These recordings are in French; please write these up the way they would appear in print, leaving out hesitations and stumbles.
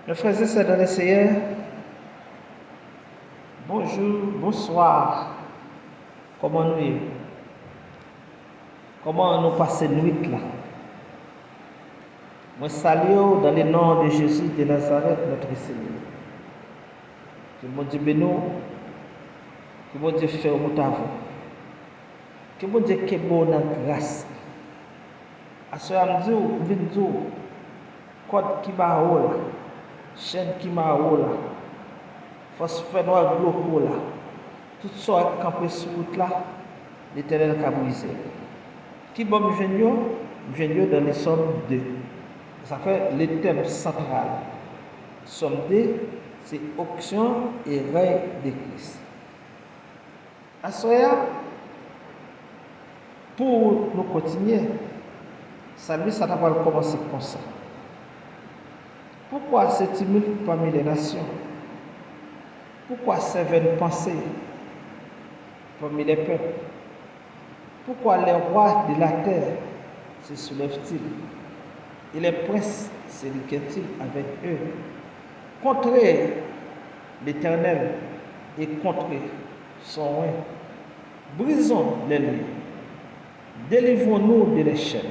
Mes frères et sœurs dans le Seigneur, bonjour, bonsoir. Comment nous est? Comment nous passons nuit là? Moi salue dans le nom de Jésus de Nazareth, notre Seigneur. Que mon Dieu bénisse, que mon Dieu fait au bout d'avant. Que mon Dieu qui est bon dans la grâce. À ce moment-là, je vais dire, code qui m'a là, chaîne qui m'a là, force fait noir bloqué là, tout ça qui campé sur route là, l'Éternel a brisé. Qui bon je dans les Sommes 2. Ça fait le thème central. Somme 2, c'est option et règne de Christ. À ce moment, pour nous continuer, ça va commencer comme ça. Pourquoi ce tumulte parmi les nations? Pourquoi ces vaines pensées parmi les peuples? Pourquoi les rois de la terre se soulèvent-ils? Et les princes se liquident-ils avec eux? Contre l'Éternel et contre son roi. Brisons les liens. Délivrons-nous de les chaînes.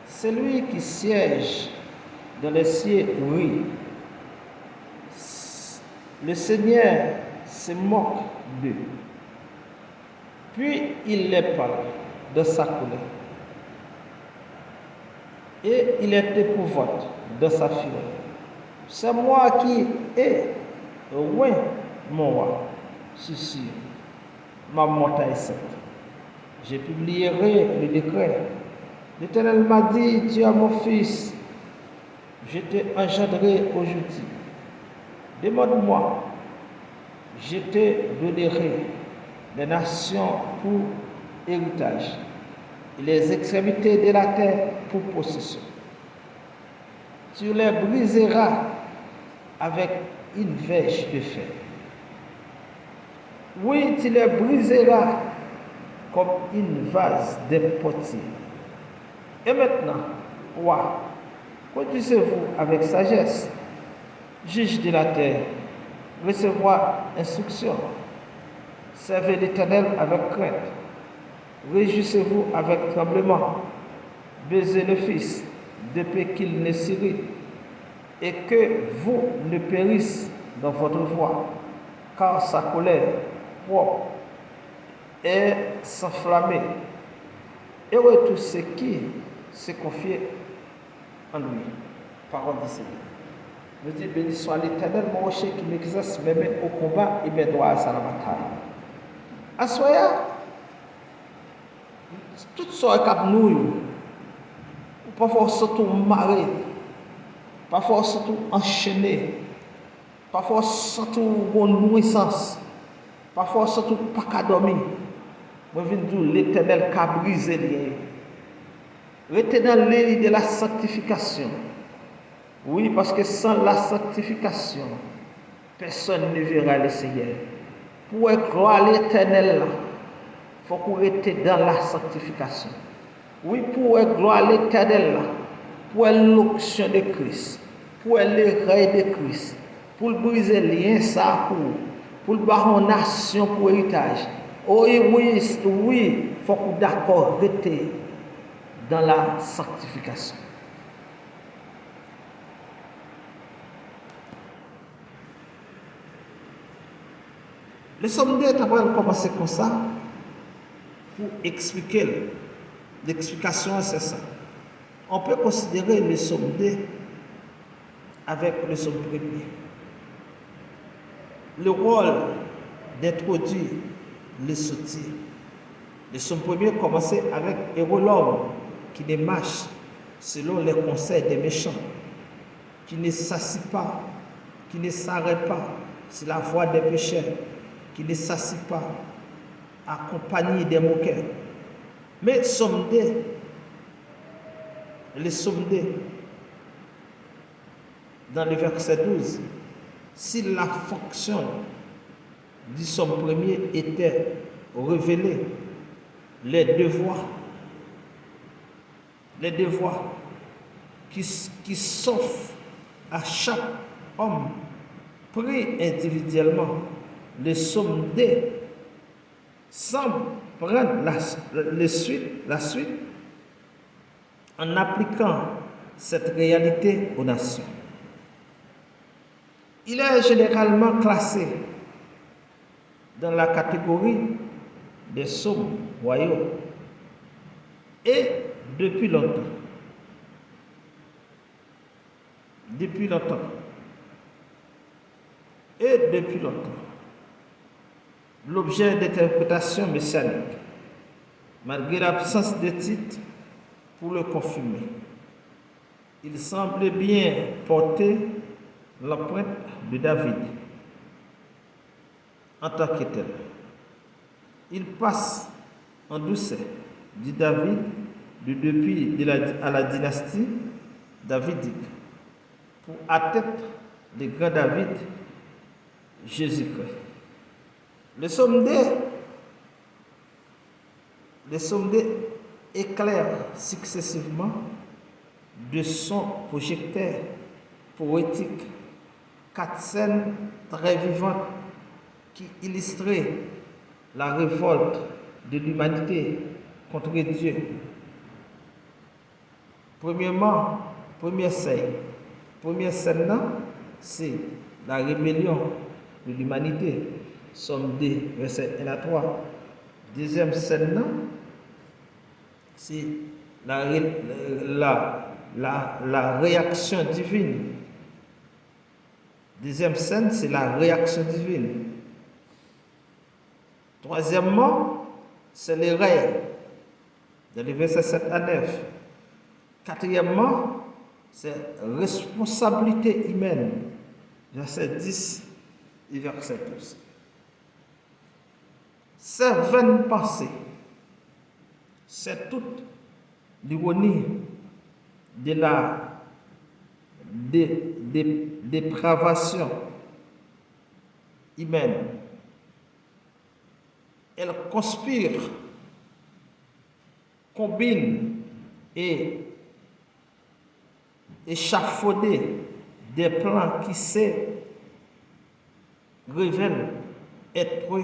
Celui qui siège dans les cieux rit. Le Seigneur se moque d'eux. Puis il les parle de sa colère. Et il est épouvante de sa fureur. C'est moi qui ai loin mon roi, sûr, ma montagne sainte. Je publierai le décret. L'Éternel m'a dit, tu es mon fils, je t'ai engendré aujourd'hui. Demande-moi, je te donnerai les nations pour héritage et les extrémités de la terre pour possession. Tu les briseras avec une verge de fer. Oui, tu les briseras comme une vase de potier. Et maintenant, roi, conduisez-vous avec sagesse, juge de la terre, recevoir instruction, servez l'Éternel avec crainte, réjouissez-vous avec tremblement, baisez le Fils, depuis qu'il ne s'irrite, et que vous ne périsse dans votre voie, car sa colère propre est s'enflammer. Heureux tous ceux qui se confient en lui. Parole du Seigneur. Nous disons, béni soit l'Éternel, mon rocher qui m'exerce, me met au combat et me doit à la bataille. À soya, tout ça est nous, parfois surtout marrer, parfois surtout enchaîner, parfois surtout bonne nuisance, parfois surtout pas qu'à dormir. Moi, je viens dire l'Éternel qui a brisé les liens. Restez dans l'œil de la sanctification. Oui, parce que sans la sanctification, personne ne verra le Seigneur. Pour gloire à l'Éternel, il faut qu'on reste dans la sanctification. Oui, pour gloire à l'Éternel, pour l'onction de Christ, pour le règne de Christ, pour briser les liens, ça pour le baron nation pour héritage. Oui, il faut qu'on d'accord rester dans la sanctification. Le Somme 2 va commencer comme ça pour expliquer. L'explication, c'est ça. On peut considérer le Somme 2 avec le Somme 1er. Le rôle d'introduire le soutien. Le Somme 1er commençait avec héros l'homme qui ne marche selon les conseils des méchants, qui ne s'assit pas, qui ne s'arrête pas sur la voie des pécheurs, qui ne s'assit pas accompagné des moqueurs. Mais Somme 2, le Somme 2, dans le verset 12, si la fonction du Somme 1er était révélée, les devoirs qui s'offrent à chaque homme pris individuellement le somme D semble prendre la suite en appliquant cette réalité aux nations. Il est généralement classé dans la catégorie des sommes royaux et depuis longtemps, l'objet d'interprétation messianique, malgré l'absence de titre pour le confirmer. Il semble bien porter l'empreinte de David en tant que tel. Il passe en douceur du David à la dynastie davidique pour atteindre le grand David, Jésus-Christ. Le psaume D éclaire successivement de son projecteur poétique 4 scènes très vivantes qui illustraient la révolte de l'humanité contre Dieu. Première scène, c'est la rébellion de l'humanité, Somme 2, versets 1 à 3. Deuxième scène, c'est la réaction divine. Deuxième scène, c'est la réaction divine. Troisièmement, c'est les règles, dans les versets 7 à 9. Quatrièmement, c'est responsabilité humaine, verset 10 et verset 12. Ces vaines pensées, c'est toute l'ironie de la dépravation humaine. Elle conspire, combine et échafauder des plans qui se révèlent être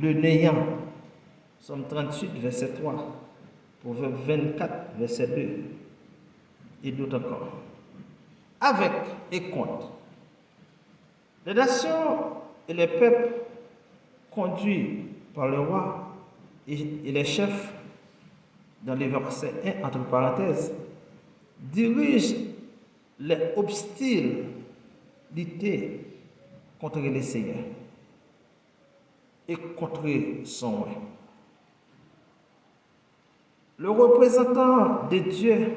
le néant. Somme 38, verset 3, Proverbe 24, verset 2, et d'autres encore. Avec et contre. Les nations et les peuples conduits par le roi et les chefs, dans les versets 1 entre parenthèses, dirigent les hostilités contre les seigneurs et contre son roi. Le représentant de Dieu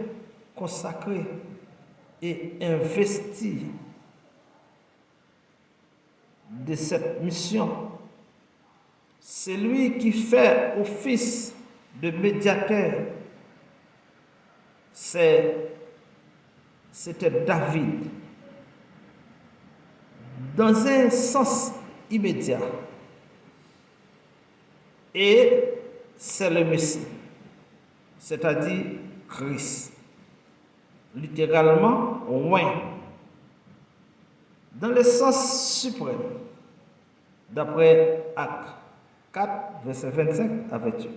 consacré et investi de cette mission, c'est lui qui fait office de médiateur. C'était David. Dans un sens immédiat. Et c'est le Messie, c'est-à-dire Christ. Littéralement, loin. Dans le sens suprême, d'après Actes 4, verset 25 à 28,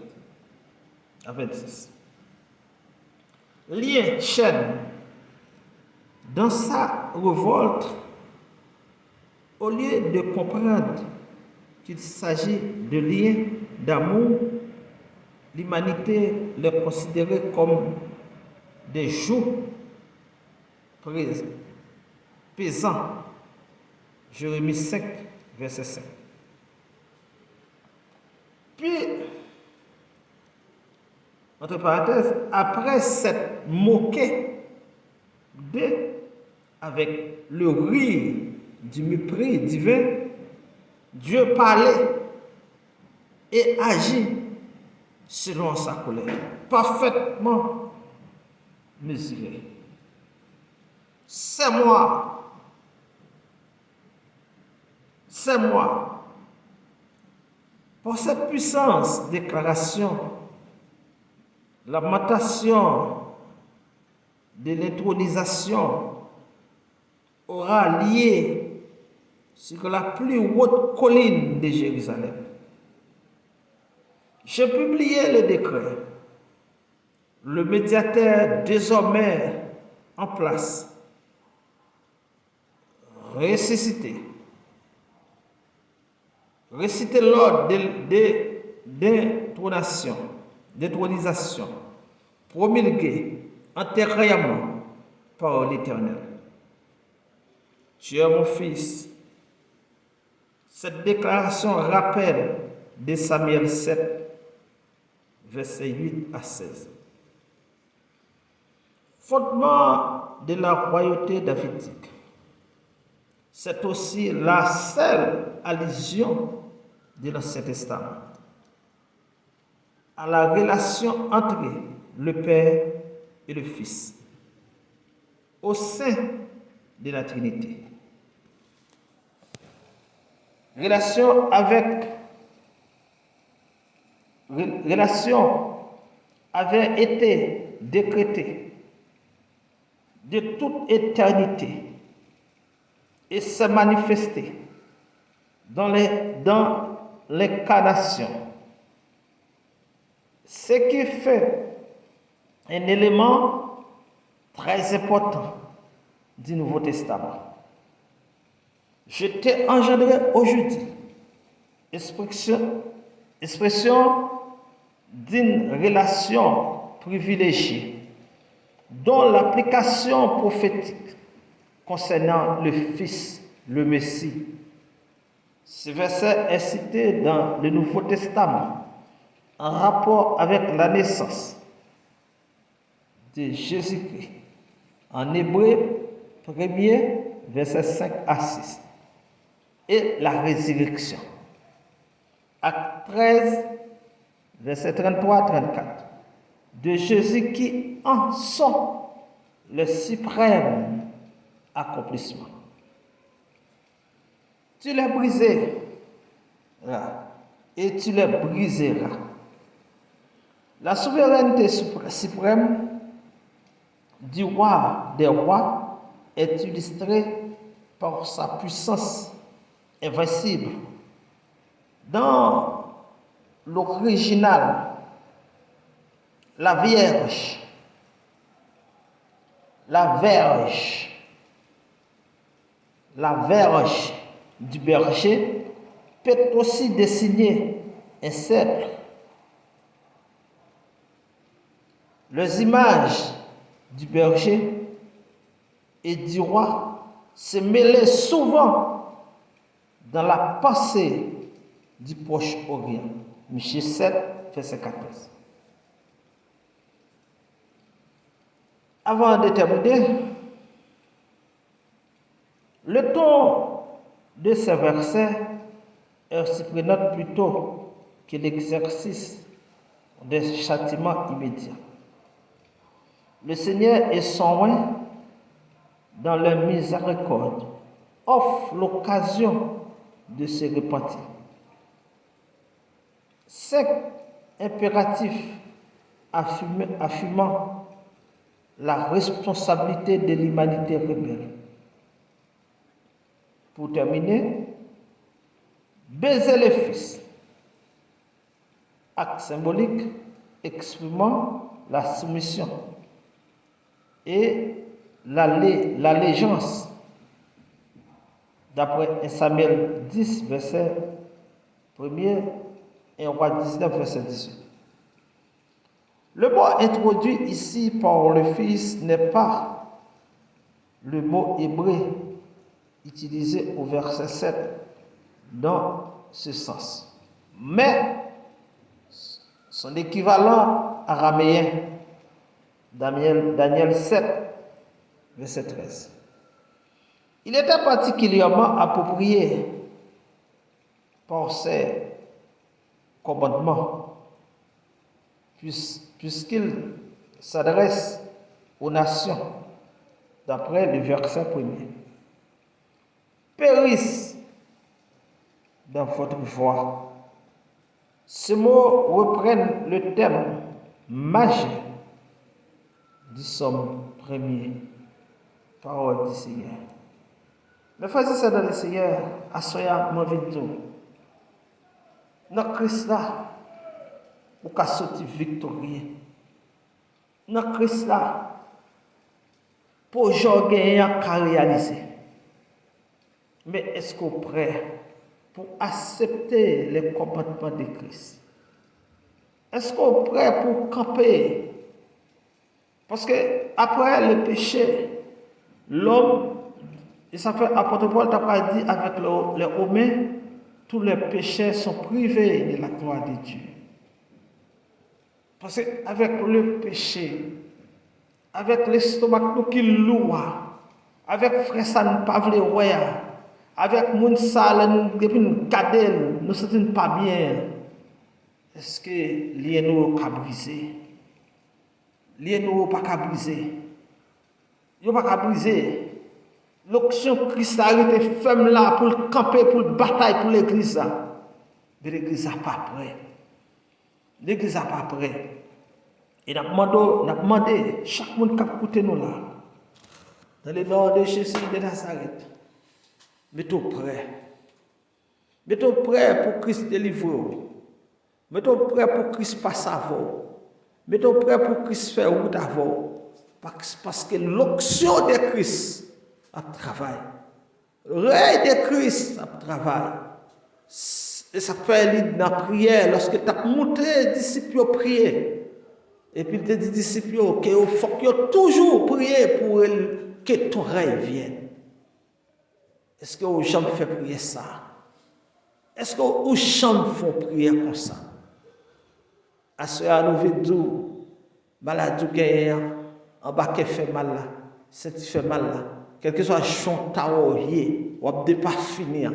à 26. Lien, chaîne, dans sa révolte, au lieu de comprendre qu'il s'agit de liens d'amour, l'humanité les considérait comme des jougs pesants. Jérémie 5, verset 5. Puis, entre parenthèses, après cette moquée avec le rire du mépris divin, Dieu parlait et agit selon sa colère, parfaitement mesurée. C'est moi. Pour cette puissance déclaration, lamentation de l'intronisation aura lié sur la plus haute colline de Jérusalem. J'ai publié le décret. Le médiateur désormais en place, ressuscité, réciter l'ordre d'intronisation, promulgué antérieurement par l'Éternel. Tu es mon fils. Cette déclaration rappelle de Samuel 7, versets 8 à 16. Fondement de la royauté davidique. C'est aussi la seule allusion de l'Ancien Testament à la relation entre le Père et le Fils au sein de la Trinité. Relation avait été décrétée de toute éternité et s'est manifestée dans l'incarnation, ce qui fait un élément très important du Nouveau Testament. Je t'ai engendré aujourd'hui, expression d'une relation privilégiée dont l'application prophétique concernant le Fils, le Messie. Ce verset est cité dans le Nouveau Testament en rapport avec la naissance de Jésus-Christ. En Hébreu 1er, verset 5 à 6. Et la résurrection. Acte 13, verset 33 à 34. De Jésus qui en sont le suprême accomplissement. Tu les briseras et tu les briseras. La souveraineté suprême du roi des rois est illustrée par sa puissance invincible. Dans l'original, la verge du berger peut aussi désigner un cercle. Les images du berger et du roi se mêlaient souvent dans la pensée du Proche-Orient. Michée 7, verset 14. Avant de terminer, le ton de ce verset est surprenant plutôt que l'exercice des châtiments immédiats. Le Seigneur est souverain dans la miséricorde, offre l'occasion de se repentir. 5 impératifs affirmant la responsabilité de l'humanité rebelle. Pour terminer, baiser le Fils, acte symbolique exprimant la soumission et l'allégeance, d'après 1 Samuel 10, verset 1er et 1 Roi 19, verset 18. Le mot introduit ici par le Fils n'est pas le mot hébreu utilisé au verset 7 dans ce sens, mais son équivalent araméen, Daniel 7, verset 13. Il était particulièrement approprié par ses commandements, puisqu'il s'adresse aux nations, d'après le verset 1er. Périsse dans votre voie. Ces mots reprennent le thème majeur du psaume 1er, parole du Seigneur. Mes frères et sœurs dans le Seigneur, à soya mon vidéo. Dans Christ là, pour qu'à sortir victorieux. Dans Christ là, pour jouer qu'à réaliser. Mais est-ce qu'on est prêt pour accepter les commandements de Christ? Est-ce qu'on est prêt pour camper? Parce que après le péché, l'homme, et ça fait apôtre Paul t'a dit avec les Romains, tous les péchés sont privés de la gloire de Dieu. Parce qu'avec le péché, avec l'estomac qui lourd, avec frère ça ne pas vle avec moun sale depuis nous garder nous ne sentons pas bien. Est-ce que lié nous pas briser? Lié nous pas briser. Yo pas briser. L'option Christ a été ferme là pour le camper, pour le bataille pour l'église. Mais l'église n'est pas prêt. L'église n'est pas prêt. Et nous avons demandé chaque monde qui a écouté nous là, dans le nom de Jésus de Nazareth, mettez-vous prêt. Mettez-vous prêt pour Christ délivrer. Mettez-vous prêt pour Christ passer avant. Mettez-vous prêt pour Christ faire route avant. Parce que l'onction de Christ a travail. Le règne de Christ a travail. Et ça fait la prière. Lorsque tu as monté les disciples prier. Et puis tu dis disciples qu'il faut que toujours prier pour que ton règne vienne. Est-ce que vous jamais fait prier ça? Est-ce que vous jamais font prier comme ça? À ce moment nous vidons maladie gagnant en bas qui fait mal là, c'est qui fait mal là. Quel que soit le chanteur ou ne pas finir.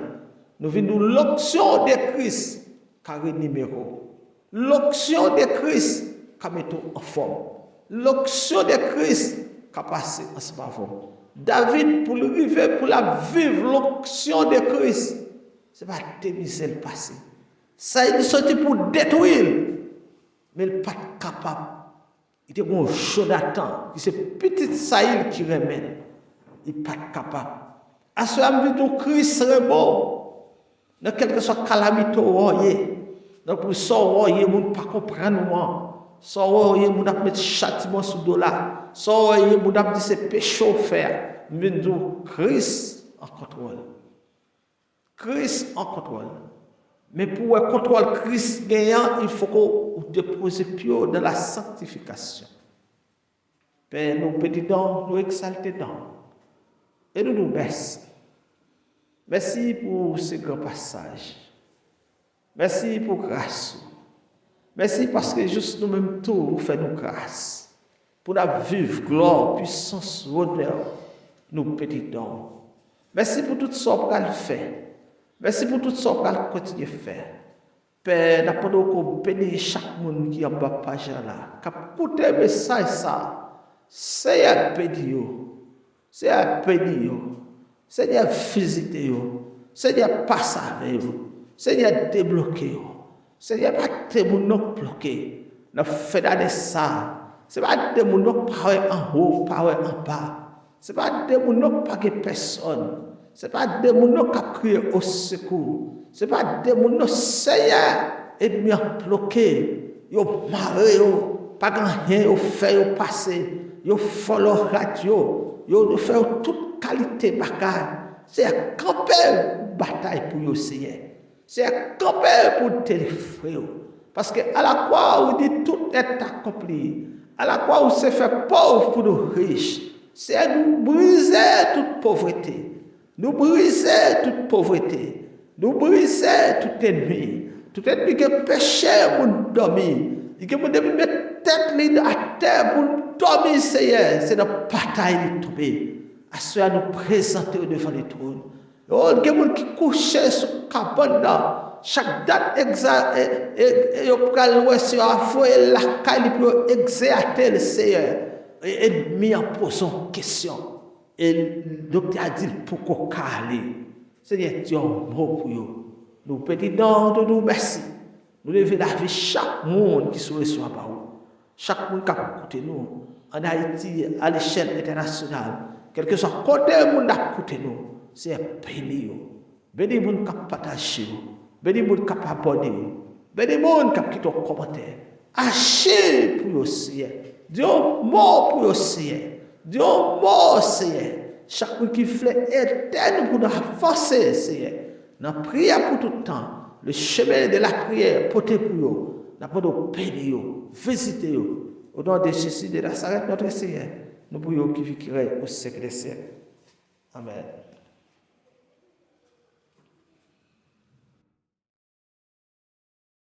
Nous venons l'option de Christ, carré numéro. L'option de Christ, qui met en forme. L'option de Christ, qui passe en ce moment. David, pour le vivre, pour la vivre, l'option de Christ, ce n'est pas démiser le passé. Ça, il est sorti pour détruire, mais il n'est pas capable. Il est un Jonathan, c'est petit Saïl qui remet. Il n'est pas capable. À ce moment-là, Christ serait bon. Dans quelque soit calamité, donc pour sortir, il ne pas comprendre. Sortir, il ne mettre châtiment sous dos là. Sortir, il ne dire c'est péché faire. Mais Christ en contrôle. Christ en contrôle. Mais pour un contrôle Christ gagnant, il faut qu'on dépose pied dans la sanctification. Père, nous bénissons, nous exaltons. Et nous nous remercions. Merci pour ce grand passage. Merci pour grâce. Merci parce que juste nous-mêmes tout, vous faites nous grâce. Pour la vivre, gloire, puissance, honneur, nous bénissons. Merci pour tout ce qu'elle fait. Merci pour tout ce qu'elle continue à faire. Père, nous avons béni chaque monde qui est en bas page là. Qui a écouté le message ça. Seigneur, béni. Seigneur, béni. Seigneur, visitez vous. Seigneur, passe avec vous. Seigneur, débloquez vous. Seigneur, pas de gens bloqués. Nous faisons ça. Ce n'est pas de gens qui parlent en haut, parlent en bas. Ce n'est pas de gens qui parlent personne. Ce n'est pas de gens qui crient au secours. Ce n'est pas de gens qui Seigneur est bien bloqué. Ils ont marré, pas rien, ils ont fait, ils ont passé, ils ont fait leur radio, ils ont fait toute qualité de bagaille. C'est un camper bataille pour vous, Seigneur. C'est un camper pour téléphoner. Parce qu'à la croix, on dit tout est accompli. À la croix, on s'est fait pauvre pour nous riches. C'est nous briser toute pauvreté. Nous briser toute pauvreté. Nous briser tout ennemi. Tout ennemi qui est péché pour nous dormir. Et qui peut mettre tête à terre pour nous dormir, Seigneur. C'est notre bataille de tomber. À cela, nous présenter devant le trône. Oh, il y a des gens qui couchent sur le cabane là. Chaque date exacte, et vous pouvez louer sur la foi et la caille pour exercer le Seigneur. Et mis en posant question. Et le docteur a dit pourquoi caler. Seigneur, Dieu, bon pour vous. Nous bénissons de nous merci. Nous devons la vie chaque monde qui soit sur la parole. Chaque monde qui a écouté nous. En Haïti, à l'échelle internationale. Quel que soit côté monde qui a écouté nous. c'est béni. Béni moun kap partager. Béni moun kap abonner. Béni moun kap qui ton commentaire. Haché pour yo Seigneur. Dieu mort pour yo Seigneur. Dieu mort Seigneur. Chaque fois qui fait éternel pour nous avancer Seigneur. Dans la prière pour tout le temps. Le chemin de la prière porté pour yo. N'a pas de béni yo. Visiter yo. Au nom de Jésus de Nazareth notre Seigneur. Nous prions qui vit au siècle des siècles. Amen.